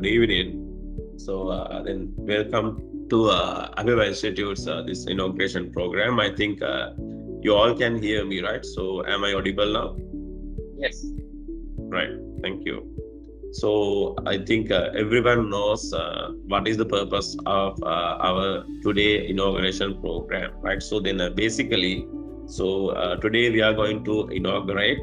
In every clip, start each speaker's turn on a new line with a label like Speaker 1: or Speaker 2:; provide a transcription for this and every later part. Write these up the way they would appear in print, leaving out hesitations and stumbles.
Speaker 1: good evening. So then welcome to APIBA Institute's this inauguration program. I think you all can hear me, right? So am I audible now?
Speaker 2: Yes.
Speaker 1: Right. Thank you. So I think everyone knows what is the purpose of our today inauguration program, right? So then basically, today we are going to inaugurate.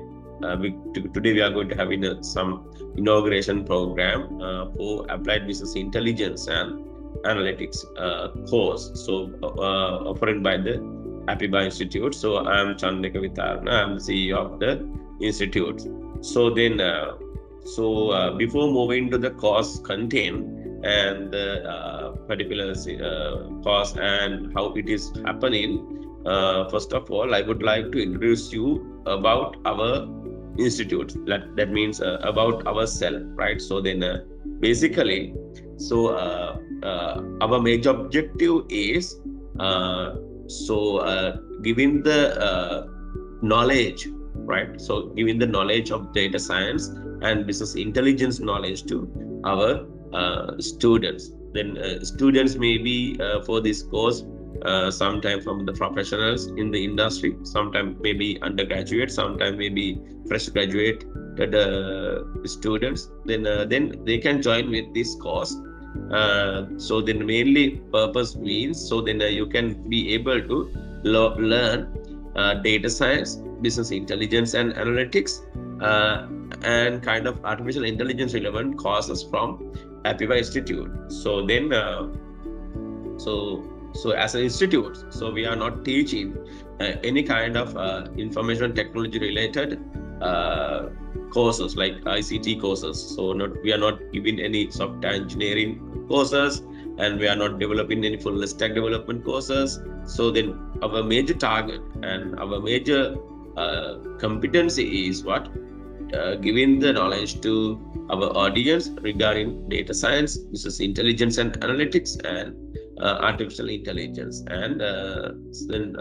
Speaker 1: Today we are going to have some inauguration program for applied business intelligence and analytics course. So offered by the APIBA Institute. So I am Chandrika Vitarna. I am the CEO of the institute. So then. Before moving to the course content and the particular course and how it is happening, first of all, I would like to introduce you about our institute. That means about ourselves, right? So then, basically, our major objective is giving the knowledge, right? So giving the knowledge of data science and business intelligence knowledge to our students. Then students may be for this course sometime from the professionals in the industry, sometime maybe undergraduate, sometime maybe fresh graduate students. Then they can join with this course. So then mainly purpose means you can be able to learn data science, business intelligence and analytics, and kind of artificial intelligence relevant courses from APIBA Institute. So then, so as an institute, so we are not teaching any kind of information technology related courses like ICT courses. So we are not giving any software engineering courses, and we are not developing any full stack development courses. So then our major target and our major competency is what? Giving the knowledge to our audience regarding data science, business intelligence and analytics, and artificial intelligence. And then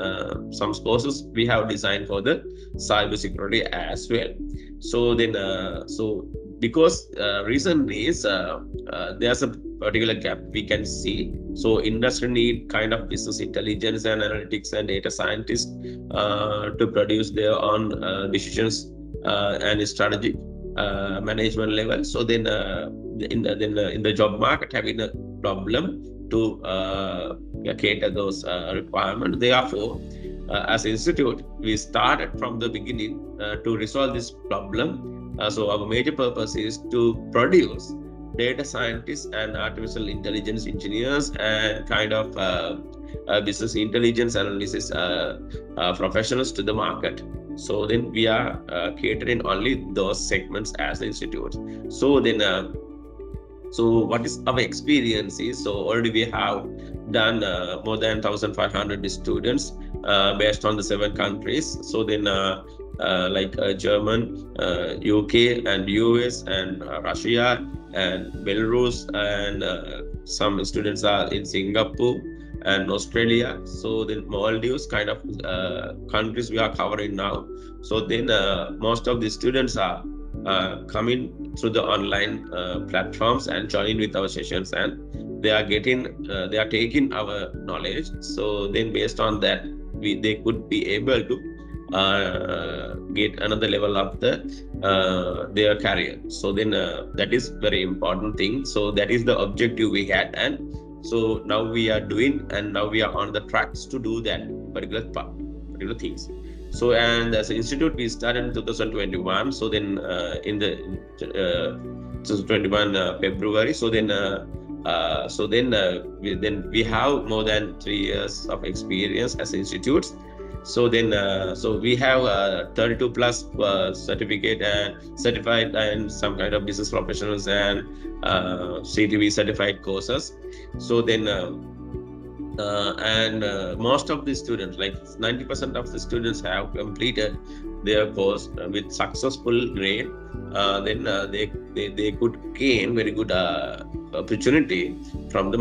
Speaker 1: some courses we have designed for the cybersecurity as well. So then, because reason is there's a particular gap we can see. So industry need kind of business intelligence and analytics and data scientists to produce their own decisions and strategic management level. So then in the job market having a problem to cater those requirements. Therefore, as an institute, we started from the beginning to resolve this problem. So our major purpose is to produce data scientists and artificial intelligence engineers and kind of business intelligence analysis professionals to the market. So then we are catering only those segments as an institute. So then, so what is our experience is, so already we have done more than 1,500 students based on the 7 countries. So then like German, UK and US and Russia and Belarus, and some students are in Singapore and Australia. So then Maldives kind of countries we are covering now. So then most of the students are coming through the online platforms and joining with our sessions, and they are taking our knowledge. So then based on that, they could be able to get another level of their career. So then that is very important thing. So that is the objective we had, and so now we are doing, and now we are on the tracks to do that particular things. So, and as an institute, we started in 2021. So then in the 2021 February. So then we have more than 3 years of experience as institutes. So then so we have 32 plus certificate and certified and some kind of business professionals and CTV certified courses. So then most of the students, like 90% of the students, have completed their course with successful grade. Then they could gain very good opportunity from the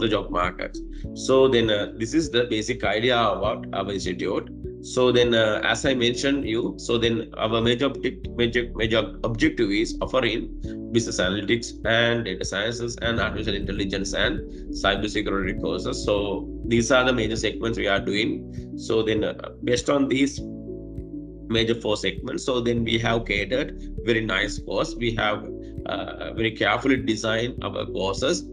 Speaker 1: job market. So then this is the basic idea about our institute. So then, as I mentioned you, so then our major objective is offering business analytics and data sciences and artificial intelligence and cybersecurity courses. So these are the major segments we are doing. So then, based on these major four segments, so then we have catered very nice course. We have very carefully designed our courses.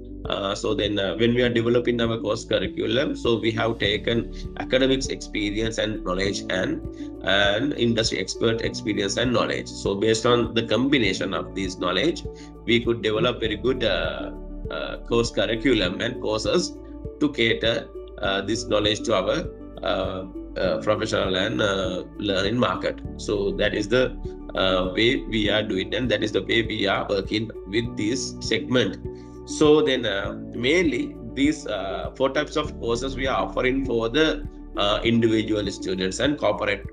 Speaker 1: So then when we are developing our course curriculum, so we have taken academics experience and knowledge and industry expert experience and knowledge. So based on the combination of these knowledge, we could develop very good course curriculum and courses to cater this knowledge to our professional and learning market. So that is the way we are doing, and that is the way we are working with this segment. So then mainly these four types of courses we are offering for the individual students and corporate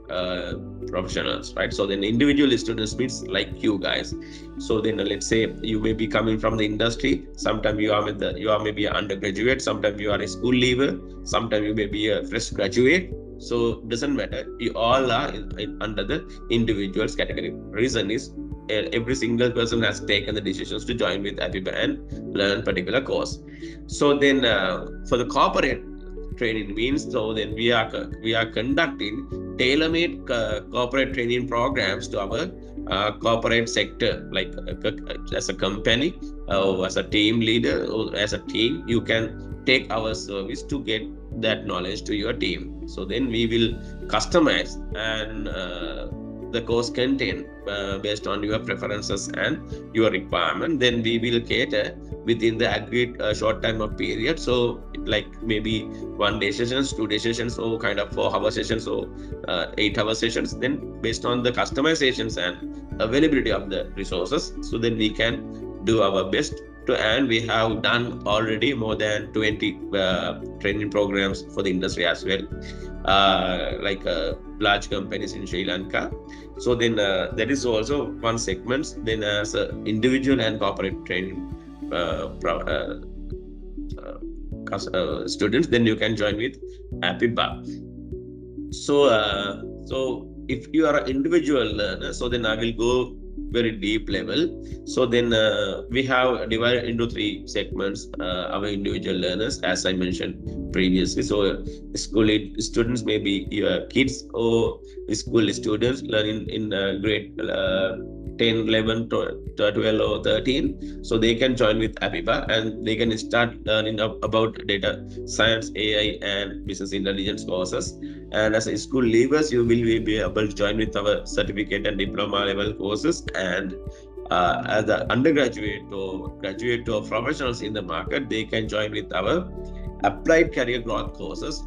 Speaker 1: professionals, right? So then individual students means like you guys. So then let's say you may be coming from the industry. Sometimes you are maybe an undergraduate. Sometimes you are a school leaver. Sometimes you may be a fresh graduate. So doesn't matter. You all are under the individuals category. Reason is every single person has taken the decisions to join with APIBA and learn particular course. So then for the corporate training means, so then we are conducting tailor-made corporate training programs to our corporate sector, like as a company or as a team leader or as a team, you can take our service to get that knowledge to your team. So then we will customize and the course content based on your preferences and your requirement. Then we will cater within the agreed short time of period. So like maybe 1 day sessions, 2 day sessions, or kind of 4 hour sessions, or 8 hour sessions. Then based on the customizations and availability of the resources, so then we can do our best to, and we have done already more than 20 training programs for the industry as well, like large companies in Sri Lanka. So then that is also one segment. Then as individual and corporate training students, then you can join with APIBA. So if you are an individual learner, so then I will go very deep level. So then we have divided into 3 segments our individual learners, as I mentioned previously. So school students may be your kids or school students learning in grade 10, 11, 12 or 13. So they can join with APIBA and they can start learning about data science, AI and business intelligence courses. And as a school leavers, you will be able to join with our certificate and diploma level courses. And as the undergraduate or graduate or professionals in the market, they can join with our applied career growth courses.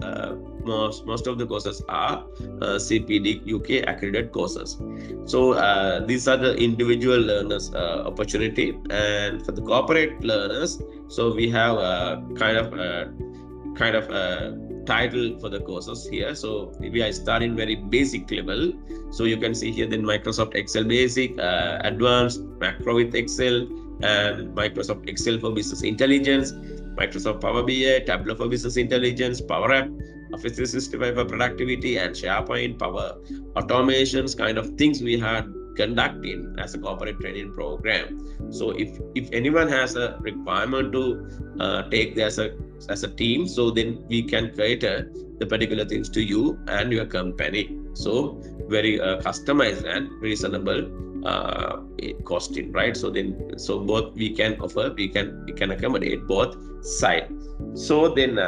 Speaker 1: Most of the courses are CPD UK accredited courses. So these are the individual learners opportunity. And for the corporate learners, so we have kind of title for the courses here. So we are starting very basic level. So you can see here then Microsoft Excel basic, advanced, macro with Excel, and Microsoft Excel for business intelligence, Microsoft Power BI, Tableau for business intelligence, Power App, Office 365 for productivity, and SharePoint, Power Automations, kind of things we had conducting as a corporate training program. So if anyone has a requirement to take this as a team, so then we can cater the particular things to you and your company. So very customized and reasonable costing, right? So both we can offer, we can accommodate both sides. So then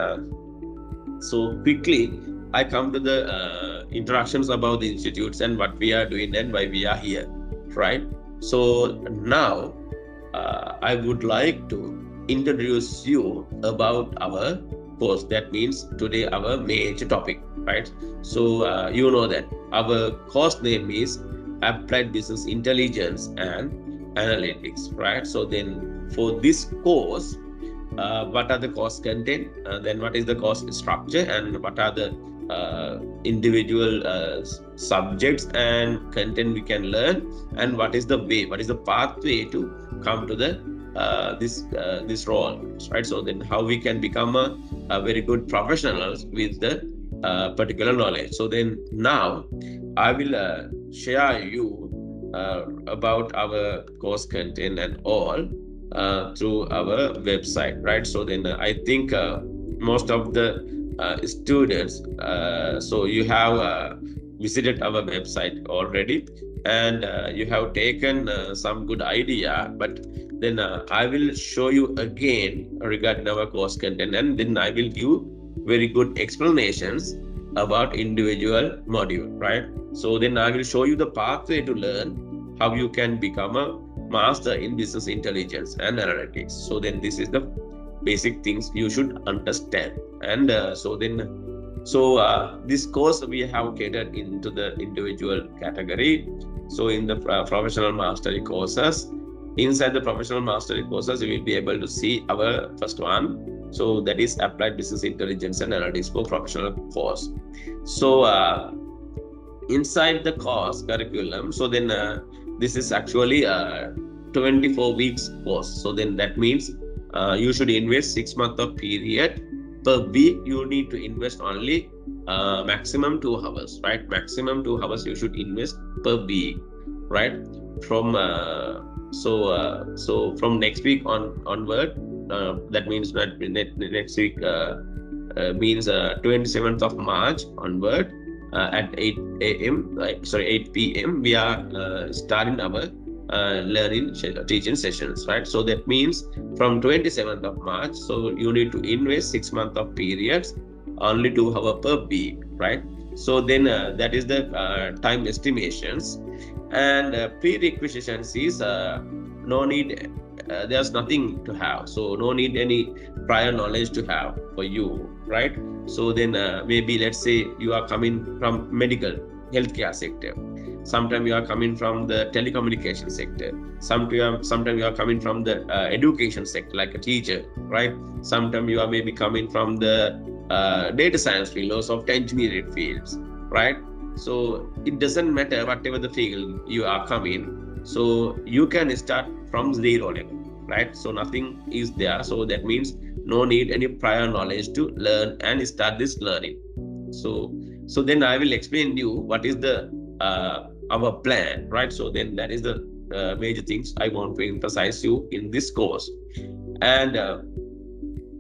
Speaker 1: so quickly I come to the introductions about the institutes and what we are doing and why we are here, right? So now I would like to introduce you about our course. That means today our major topic, right? So you know that our course name is Applied Business Intelligence and Analytics, right? So then for this course, what are the course content, then what is the course structure, and what are the individual subjects and content we can learn, and what is the pathway to come to the this role, right? So then how we can become a very good professionals with the particular knowledge. So then now I will share you about our course content and all through our website, right? So then I think most of the students, so you have visited our website already, and you have taken some good idea, but then I will show you again regarding our course content, and then I will give very good explanations about individual module, right? So then I will show you the pathway to learn how you can become a master in business intelligence and analytics. So then this is the basic things you should understand. And this course we have catered into the individual category. So in the professional mastery courses, inside the professional mastery courses, you will be able to see our first one. So that is applied business intelligence and analytics for professional course. So inside the course curriculum, so then this is actually a 24 weeks course. So then that means you should invest 6 months of period. Per week you need to invest only maximum 2 hours, right? Maximum 2 hours you should invest per week, right? From so from next week onward, that means that next week means 27th of March onward at 8 p.m. we are starting our learning teaching sessions, right? So that means from 27th of March, so you need to invest 6 months of periods, only 2 hours per week, right? So then that is the time estimations. And prerequisitions is no need, there's nothing to have, so no need any prior knowledge to have for you, right? So then maybe let's say you are coming from medical healthcare sector, sometimes you are coming from the telecommunication sector, sometimes you are coming from the education sector like a teacher, right? Sometimes you are maybe coming from the data science field or software engineering fields, right? So it doesn't matter whatever the field you are coming, so you can start from zero level, right? So nothing is there, so that means no need any prior knowledge to learn and start this learning. So then I will explain you what is the our plan, right? So then that is the major things I want to emphasize you in this course. And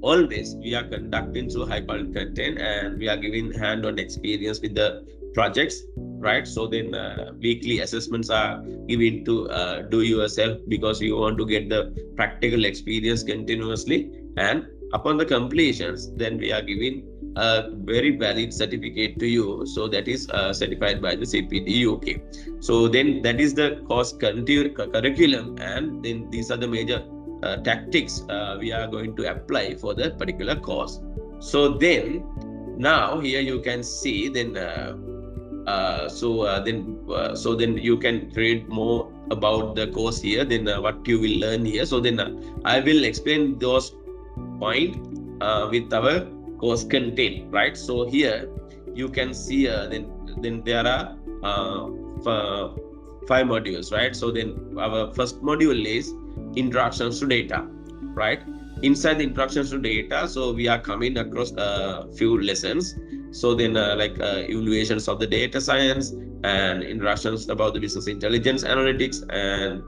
Speaker 1: always we are conducting through high quality content, and we are giving hand-on experience with the projects, right? So then weekly assessments are given to do yourself, because you want to get the practical experience continuously, and upon the completions, then we are giving a very valid certificate to you, so that is certified by the CPD UK. So then that is the course curriculum, and then these are the major tactics we are going to apply for the particular course. So then now here you can see, then so then you can read more about the course here, then what you will learn here. So then I will explain those points with our course content, right? So here you can see then there are 5 modules, right? So then our first module is introductions to data, right? Inside the introductions to data, so we are coming across a few lessons. So then evaluations of the data science, and introductions about the business intelligence analytics, and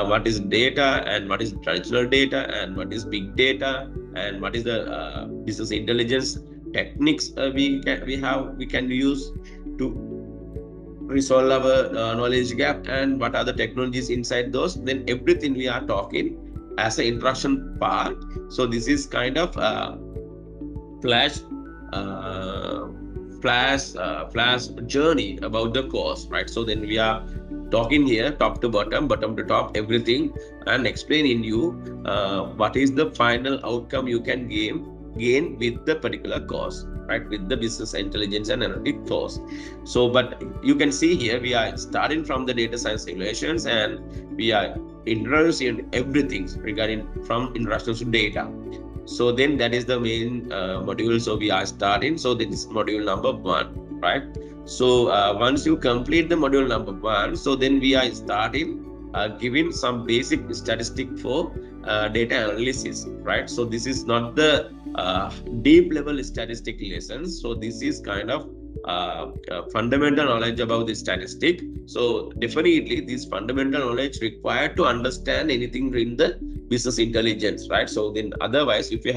Speaker 1: what is data, and what is traditional data, and what is big data, and what is the business intelligence techniques we can use to resolve our knowledge gap, and what are the technologies inside those. Then everything we are talking as an introduction part. So this is kind of flash journey about the course, right? So then we are talking here top to bottom, bottom to top, everything, and explaining you what is the final outcome you can gain with the particular course, right? With the business intelligence and analytics course. So but you can see here we are starting from the data science simulations, and we are introducing everything regarding from introductions to data. So then that is the main module. So we are starting. So this is module number 1, right? So once you complete the module number 1, so then we are starting giving some basic statistic for data analysis, right? So this is not the deep level statistic lessons. So this is kind of fundamental knowledge about the statistic. So definitely this fundamental knowledge required to understand anything in the business intelligence, right? So then otherwise, if you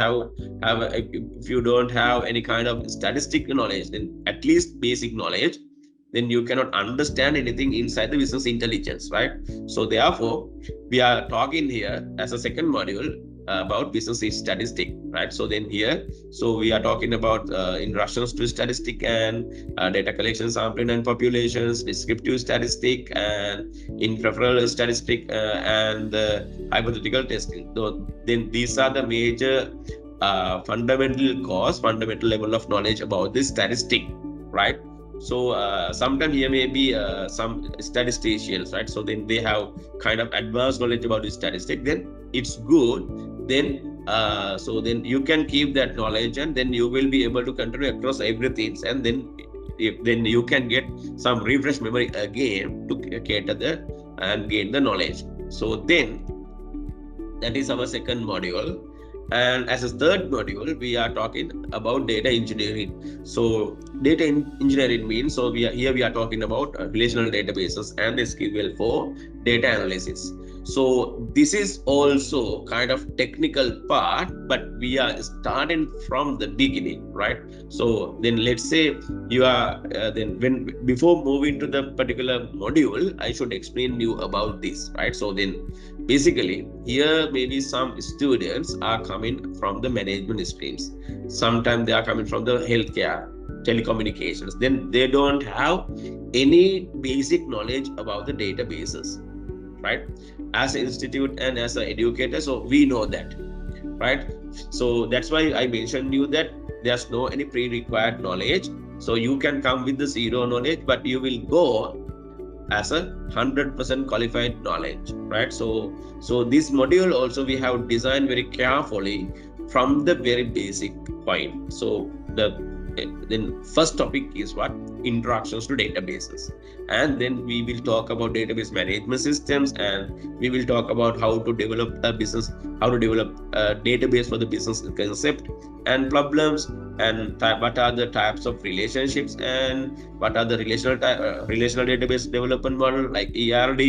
Speaker 1: if you don't have any kind of statistical knowledge, then at least basic knowledge, then you cannot understand anything inside the business intelligence, right? So therefore, we are talking here as a second module about business statistic, right? So then here, so we are talking about introductions to statistic and data collection, sampling and populations, descriptive statistic and inferential statistic and hypothetical testing. So then these are the major fundamental level of knowledge about this statistic, right? So sometimes here may be some statisticians, right? So then they have kind of advanced knowledge about this statistic. Then it's good. Then so then you can keep that knowledge, and then you will be able to continue across everything, and then then you can get some refresh memory again to cater the and gain the knowledge. So then that is our second module. And as a third module, we are talking about data engineering. So data engineering means, so we are talking about relational databases and SQL for data analysis. So this is also kind of technical part, but we are starting from the beginning, right? So then let's say you are before moving to the particular module, I should explain you about this, right? So then basically here maybe some students are coming from the management streams. Sometimes they are coming from the healthcare, telecommunications. Then they don't have any basic knowledge about the databases, right? As an institute and as an educator, so we know that, right? So that's why I mentioned you that there's no any pre-required knowledge. So you can come with the zero knowledge, but you will go as a 100% qualified knowledge, right? So this module also we have designed very carefully from the very basic point. So then first topic is what? Introductions to databases, and then we will talk about database management systems, and we will talk about how to develop a business, how to develop a database for the business concept and problems, and what are the types of relationships, and what are the relational database development model like ERD,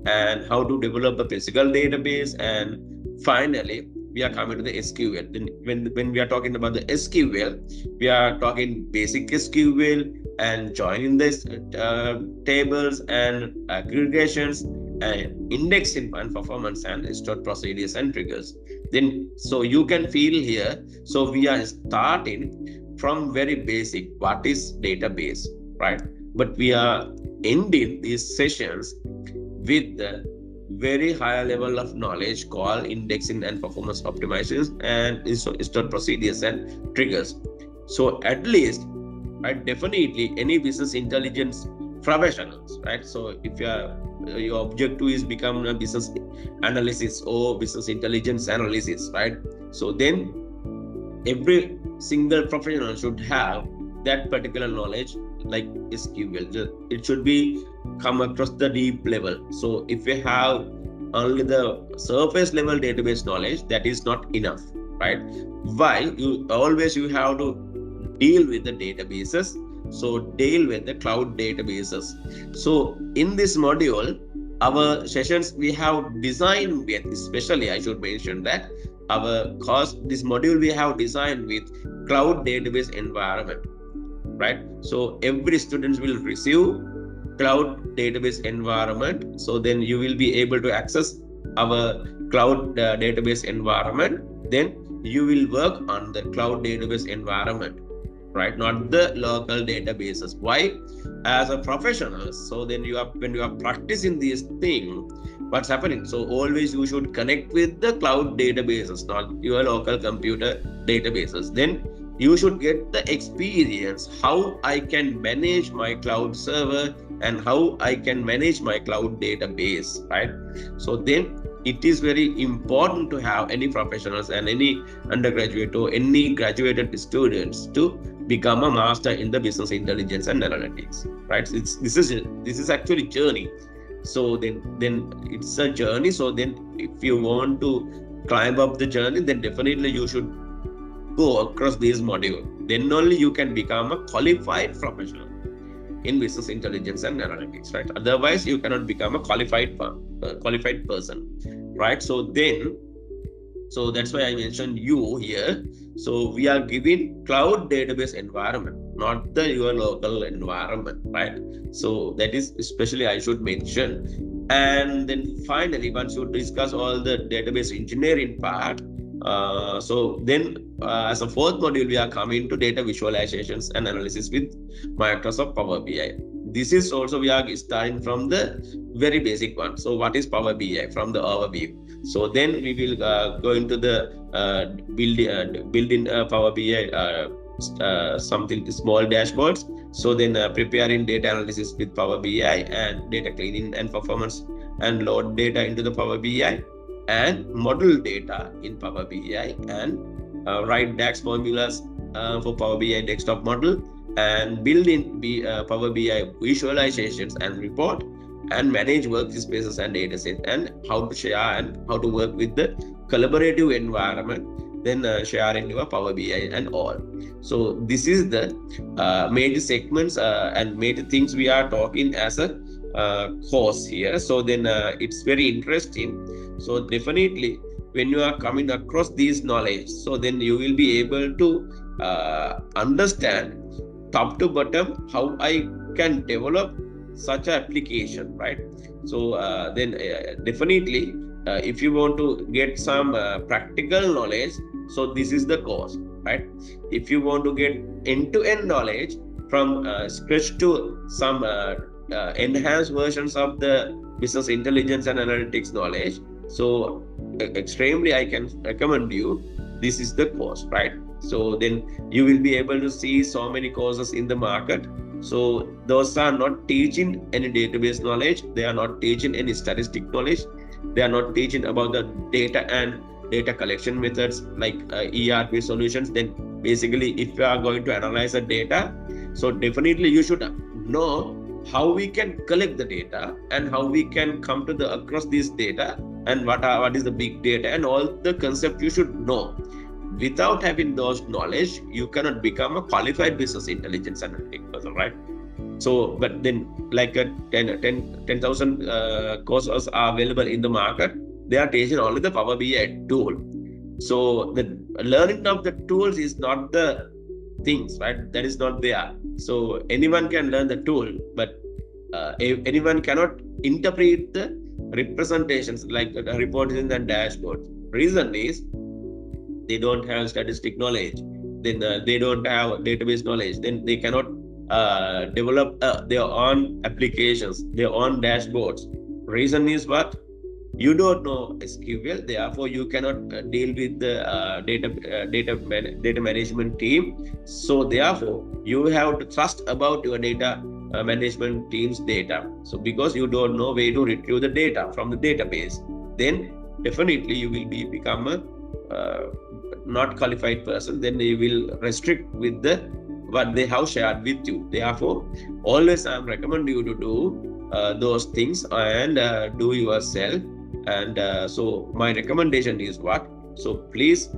Speaker 1: and how to develop a physical database, and finally we are coming to the SQL. Then when we are talking about the SQL, we are talking basic SQL and joining this tables and aggregations and indexing and performance and stored procedures and triggers. Then so you can feel here. So we are starting from very basic. What is database, right? But we are ending these sessions with the very high level of knowledge called indexing and performance optimizations and stored procedures and triggers. So at least, right, definitely any business intelligence professionals, right? So if your objective is become a business analysis or business intelligence analysis, right? So then every single professional should have that particular knowledge like SQL. It should be come across the deep level. So if you have only the surface level database knowledge, that is not enough, right? While you have to deal with the databases, so deal with the cloud databases. So in this module, our sessions we have designed with, especially I should mention that our course, this module we have designed with cloud database environment, right? So every student will receive cloud database environment. So then you will be able to access our cloud database environment. Then you will work on the cloud database environment, right? Not the local databases. Why? As a professional, so then when you are practicing these things, what's happening? So always you should connect with the cloud databases, not your local computer databases. Then you should get the experience how I can manage my cloud server and how I can manage my cloud database, right? So then it is very important to have any professionals and any undergraduate or any graduated students to become a master in the business intelligence and analytics, right? This is actually journey. So then it's a journey. So then if you want to climb up the journey, then definitely you should go across these modules, then only you can become a qualified professional in business intelligence and analytics, right? Otherwise, you cannot become a qualified person, right? So that's why I mentioned you here. So we are giving cloud database environment, not your local environment, right? So that is especially I should mention. And then finally, once you discuss all the database engineering part, so then as a fourth module, we are coming to data visualizations and analysis with Microsoft Power BI. This is also we are starting from the very basic one. So what is Power BI from the overview? So then we will go into the building Power BI something small dashboards. So then preparing data analysis with Power BI and data cleaning and performance and load data into the Power BI and model data in Power BI and write DAX formulas for Power BI desktop model and build in Power BI visualizations and report and manage workspaces and dataset and how to share and how to work with the collaborative environment, then share in your Power BI and all. So this is the major segments and major things we are talking as a course here. So then it's very interesting. So definitely when you are coming across these knowledge, so then you will be able to understand top to bottom how I can develop such an application, right? So then definitely if you want to get some practical knowledge, so this is the course, right? If you want to get end-to-end knowledge from scratch to some enhanced versions of the business intelligence and analytics knowledge, so extremely I can recommend you, this is the course, right? So then you will be able to see so many courses in the market. So those are not teaching any database knowledge. They are not teaching any statistic knowledge. They are not teaching about the data and data collection methods like ERP solutions. Then basically, if you are going to analyze the data, so definitely you should know how we can collect the data and how we can come to the across this data and what is the big data and all the concept you should know. Without having those knowledge, you cannot become a qualified business intelligence analytic person, right? So, but then like 10,000 courses are available in the market. They are teaching only the Power BI tool. So the learning of the tools is not the things, right? That is not there. So anyone can learn the tool, but anyone cannot interpret the representations like reports and dashboards. Reason is they don't have statistic knowledge, then they don't have database knowledge, then they cannot develop their own applications, their own dashboards. Reason is what? You don't know SQL, therefore you cannot deal with the data management team. So therefore you have to trust about your data management team's data. So because you don't know where to retrieve the data from the database, then definitely you will become a not qualified person. Then you will restrict with the what they have shared with you. Therefore, always I recommend you to do those things and do yourself. And so my recommendation is what? So please,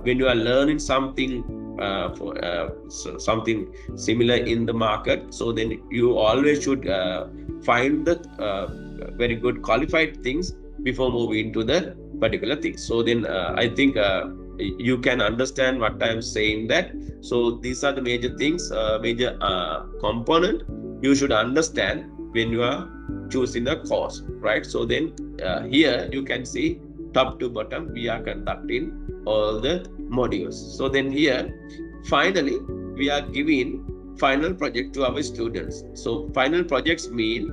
Speaker 1: when you are learning something something similar in the market, so then you always should find the very good qualified things before moving to the particular thing. So then I think you can understand what I'm saying that. So these are the major things, major component you should understand when you are choosing a course, right? So then here you can see top to bottom we are conducting all the modules. So then here finally we are giving final project to our students. So final projects mean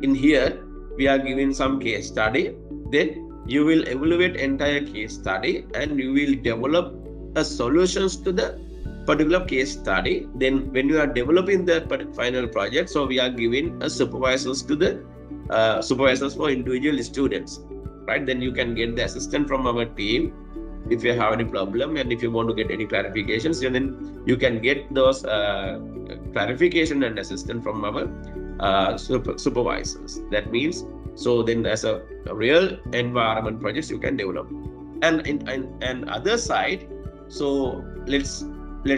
Speaker 1: in here we are giving some case study, then you will evaluate entire case study and you will develop a solutions to the particular case study. Then when you are developing the final project, so we are giving a supervisors to the supervisors for individual students, right? Then you can get the assistant from our team if you have any problem, and if you want to get any clarifications, then you can get those clarification and assistance from our supervisors. That means, so then as a real environment projects you can develop. And other side, So let's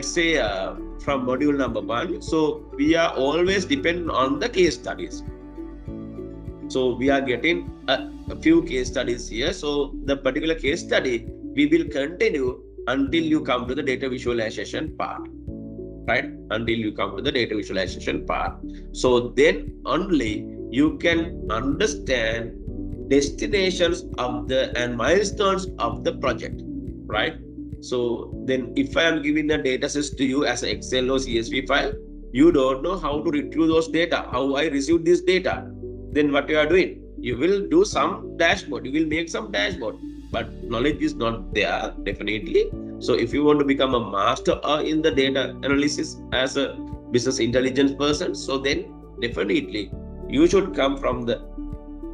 Speaker 1: say from module number 1, so we are always dependent on the case studies. So we are getting a few case studies here. So the particular case study we will continue until you come to the data visualization part, right? Until you come to the data visualization part. So then only you can understand destinations of the and milestones of the project, right? So then if I am giving the data sets to you as an Excel or CSV file, you don't know how to retrieve those data, how I receive this data. Then what you are doing? You will do some dashboard, you will make some dashboard, but knowledge is not there, definitely. So if you want to become a master in the data analysis as a business intelligence person, so then definitely you should come from the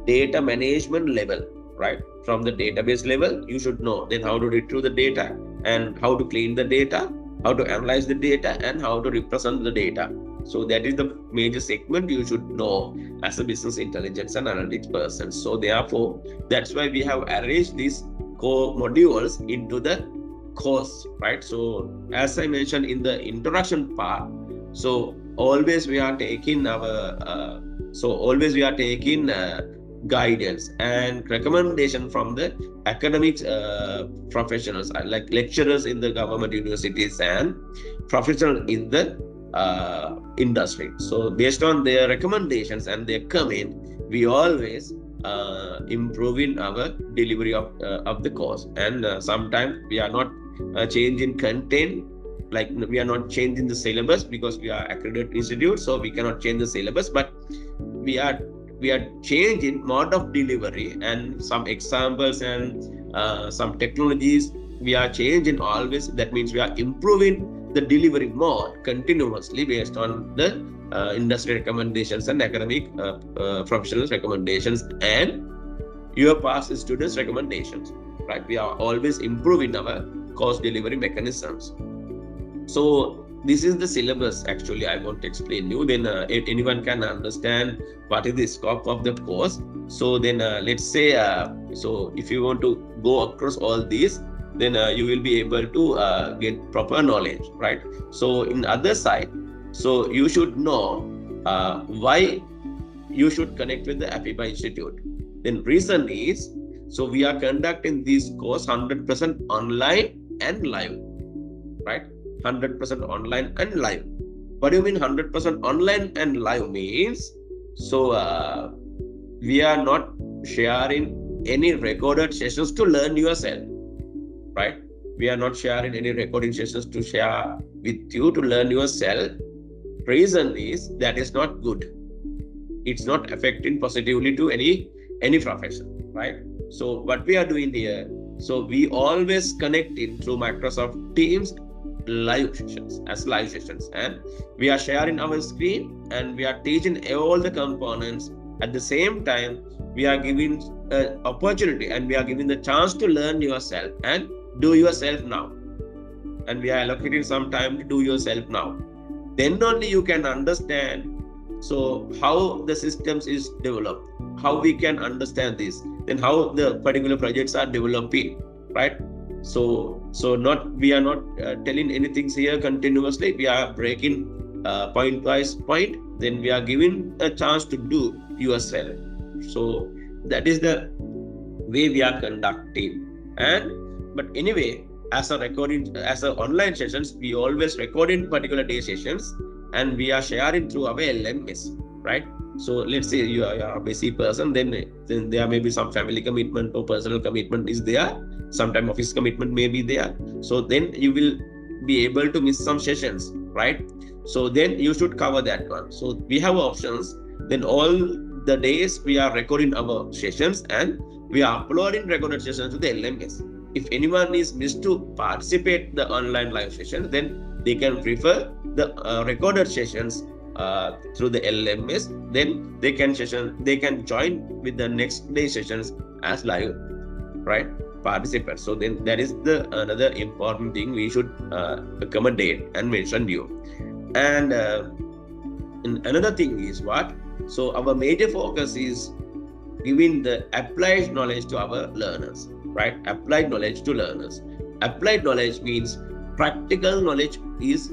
Speaker 1: data management level, right? From the database level, you should know then how to retrieve the data and how to clean the data, how to analyze the data, and how to represent the data. So that is the major segment you should know as a business intelligence and analytics person. So therefore, that's why we have arranged these core modules into the course, right? So as I mentioned in the introduction part, so always we are taking guidance and recommendation from the academic professionals like lecturers in the government universities and professionals in the industry. So based on their recommendations and their comment, we always improving our delivery of the course. And sometimes we are not changing content, like we are not changing the syllabus because we are accredited institute, so we cannot change the syllabus, but we are changing mode of delivery and some examples and some technologies we are changing always. That means we are improving the delivery mode continuously based on the industry recommendations and academic professionals recommendations and your past students recommendations, right? We are always improving our course delivery mechanisms. So this is the syllabus actually I want to explain you, then anyone can understand what is the scope of the course. So then let's say so if you want to go across all these, then you will be able to get proper knowledge, right? So in other side, so you should know why you should connect with the APIBA Institute. Then reason is, so we are conducting this course 100% online and live, right? 100% online and live. What do you mean 100% online and live means? So we are not sharing any recorded sessions to learn yourself, right? We are not sharing any recording sessions to share with you to learn yourself. Reason is that is not good. It's not affecting positively to any profession, right? So what we are doing here, so we always connecting through Microsoft Teams live sessions and we are sharing our screen and we are teaching all the components. At the same time, we are giving an opportunity and we are giving the chance to learn yourself and do yourself now, and we are allocating some time to do yourself now. Then only you can understand so how the systems is developed, how we can understand this, then how the particular projects are developing, right? So we are not telling anything here continuously. We are breaking point wise point. Then we are giving a chance to do yourself. So that is the way we are conducting. But anyway, as a online sessions, we always recording particular day sessions and we are sharing through our LMS, right? So let's say you are a busy person, then there may be some family commitment or personal commitment is there. Sometime office commitment may be there. So then you will be able to miss some sessions, right? So then you should cover that one. So we have options. Then all the days we are recording our sessions and we are uploading recorded sessions to the LMS. If anyone is missed to participate the online live session, then they can refer the recorded sessions through the LMS. Then they can join with the next day sessions as live, right? Participants. So then that is the another important thing we should accommodate and mention you. And another thing is what? So our major focus is giving the applied knowledge to our learners, right? Applied knowledge to learners. Applied knowledge means practical knowledge is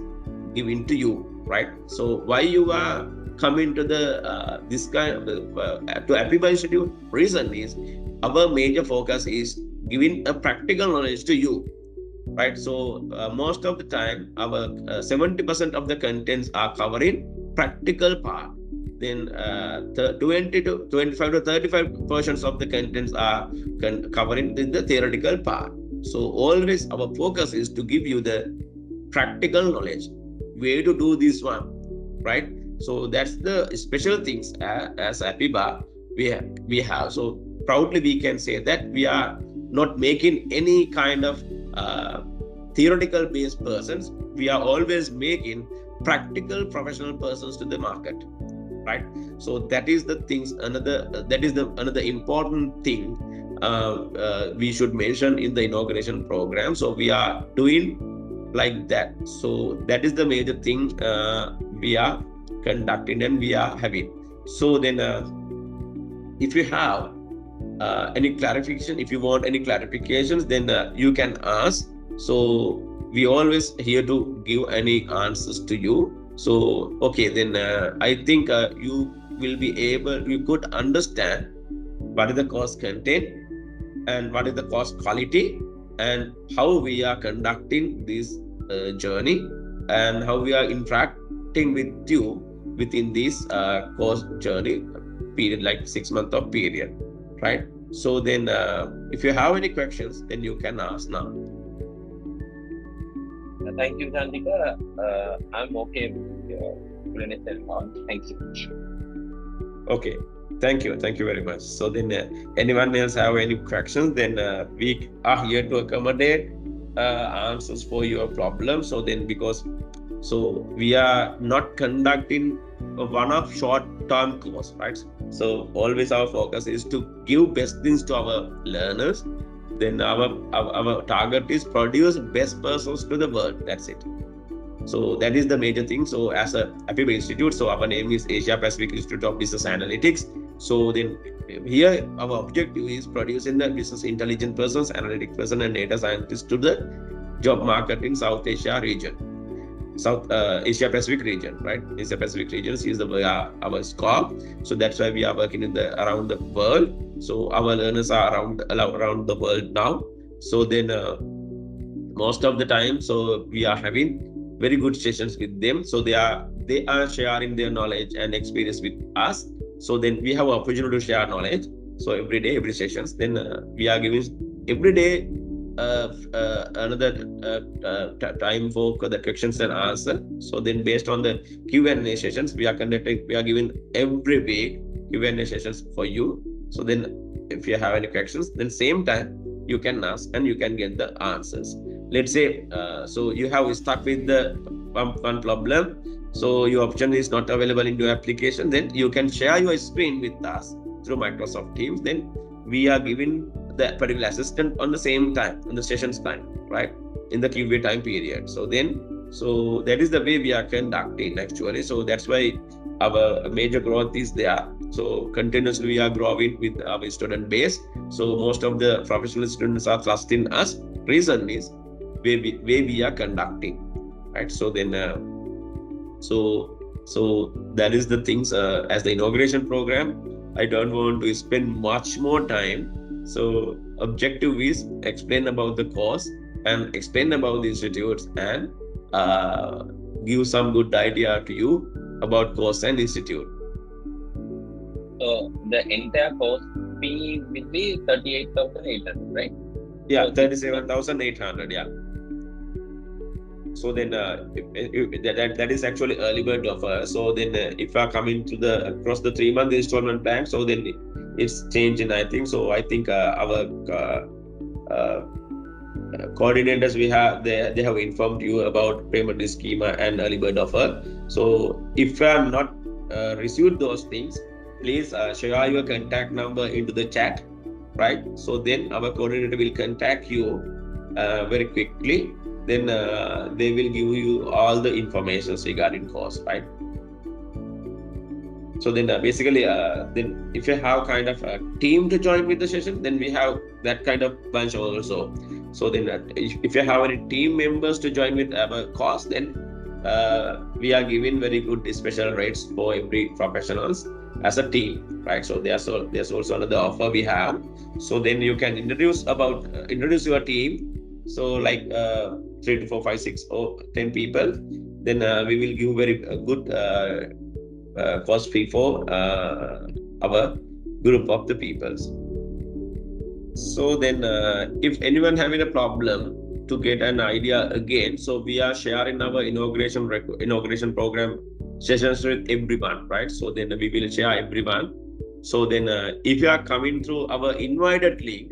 Speaker 1: given to you, right? So why you are coming to the this kind to APIBA Institute? Reason is our major focus is giving a practical knowledge to you, right? So most of the time, our 70% of the contents are covering practical part. Then 20 to 25 to 35% of the contents are covering the theoretical part. So always our focus is to give you the practical knowledge, way to do this one, right? So that's the special things as APIBA we have. So proudly we can say that we are not making any kind of theoretical based persons. We are always making practical professional persons to the market, right? So that is the things, another important thing we should mention in the inauguration program. So we are doing like that. So that is the major thing we are conducting and we are having. So then if you have any clarification, if you want any clarifications, then you can ask. So we always here to give any answers to you. So okay, then I think you will be able, you could understand what is the course content and what is the course quality and how we are conducting this journey and how we are interacting with you within this course journey period, like 6 month of period, right? So then if you have any questions, then you can ask now.
Speaker 2: Thank you, Chandika. I'm okay with your explanation. Thank you.
Speaker 1: Okay, thank you very much. So then anyone else have any questions, then we are here to accommodate answers for your problem. So then because we are not conducting a one-off short-term course, right? So always our focus is to give best things to our learners. Then our target is produce best persons to the world. That's it. So that is the major thing. So as a APIBA Institute, so our name is Asia Pacific Institute of Business Analytics. So then here our objective is producing the business intelligent persons, analytic person and data scientists to the job market in South Asia region. South Asia Pacific region, right? Asia Pacific region is our scope. So that's why we are working in around the world. So our learners are around the world now. So then most of the time, so we are having very good sessions with them. So they are sharing their knowledge and experience with us. So then we have an opportunity to share knowledge. So every day, every sessions, then we are giving every day another time for the questions and answer. So then based on the Q&A sessions we are giving every week Q&A sessions for you. So then if you have any questions, then same time you can ask and you can get the answers. Let's say so you have stuck with the one problem, so your option is not available in your application, then you can share your screen with us through Microsoft Teams. Then we are giving the particular assistant on the same time, on the session's time, right, in the QA time period. So that is the way we are conducting actually. So that's why our major growth is there. So continuously we are growing with our student base. So most of the professional students are trusting us. Reason is way we are conducting, right? So then so that is the things as the inauguration program. I don't want to spend much more time. So objective is explain about the course and explain about the institutes and give some good idea to you about course and institute.
Speaker 2: So the entire course fee will be 38,800, right?
Speaker 1: Yeah, 37,800. Yeah. So then that is actually early bird offer. So then if you are coming to across the 3-month installment plan, so then it's changing, I think. So I think our coordinators they have informed you about payment schema and early bird offer. So if you have not received those things, please share your contact number into the chat, right? So then our coordinator will contact you very quickly. Then they will give you all the information regarding course, right? So then basically then if you have kind of a team to join with the session, then we have that kind of bunch also. So then if you have any team members to join with our course, then we are giving very good special rates for every professionals as a team, right? So there's also another offer we have. So then you can introduce your team. So like 3 to 4, 5, 6 or 10 people. Then we will give very good cost fee for our group of the peoples. So then if anyone having a problem to get an idea again, so we are sharing our inauguration program sessions with everyone, right? So then we will share everyone. So then if you are coming through our invited link,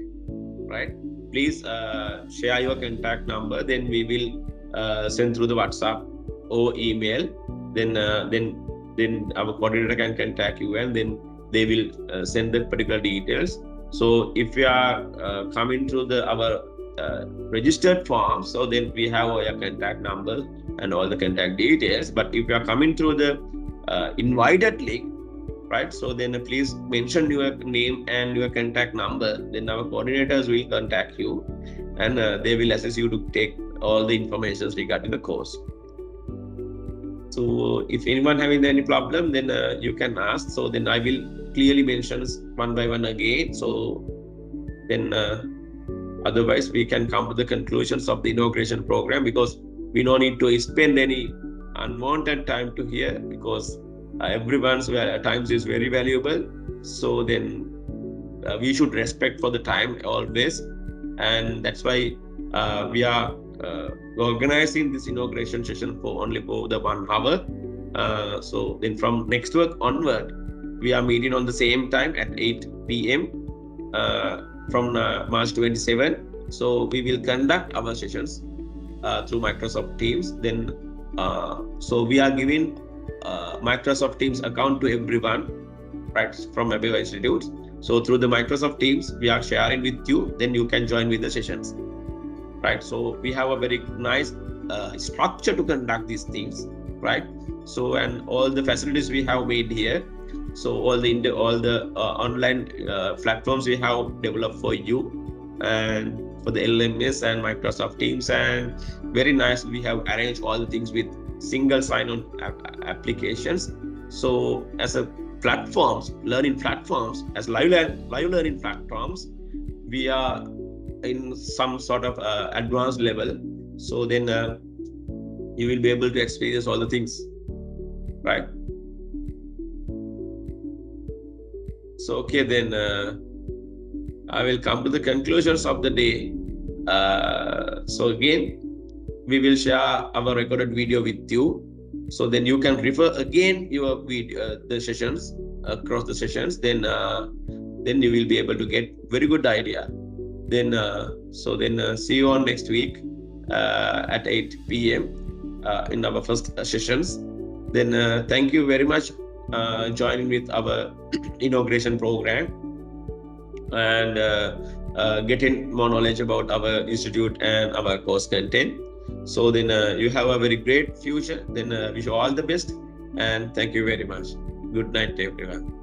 Speaker 1: right, please share your contact number. Then we will send through the WhatsApp or email. Then our coordinator can contact you, and then they will send the particular details. So if you are coming through our registered form, so then we have your contact number and all the contact details. But if you are coming through the invited link, right, so then please mention your name and your contact number. Then our coordinators will contact you, and they will assist you to take all the information regarding the course. So if anyone having any problem, then you can ask. So then I will clearly mention one by one again. So then otherwise we can come to the conclusions of the inauguration program, because we don't need to spend any unwanted time to hear, because everyone's time is very valuable. So then we should respect for the time always, and that's why we are organizing this inauguration session for only for the 1 hour. So then from next week onward, we are meeting on the same time at 8 p.m. From March 27. So we will conduct our sessions through Microsoft Teams. Then so we are giving Microsoft Teams account to everyone, right, from APIBA Institute. So through the Microsoft Teams, we are sharing with you. Then you can join with the sessions, right? So we have a very nice structure to conduct these things, right? So and all the facilities we have made here. So all the online platforms we have developed for you and for the LMS and Microsoft Teams, and very nice we have arranged all the things with single sign-on applications. So as a learning platforms, as live learning platforms, we are in some sort of advanced level. So then you will be able to experience all the things, right? So okay, then I will come to the conclusions of the day. So again, we will share our recorded video with you. So then you can refer again your video, the sessions across the sessions. Then you will be able to get very good idea. Then see you on next week at 8 p.m. In our first sessions. Then thank you very much joining with our inauguration program and getting more knowledge about our institute and our course content. So then you have a very great future. Then wish you all the best, and thank you very much. Good night, everyone.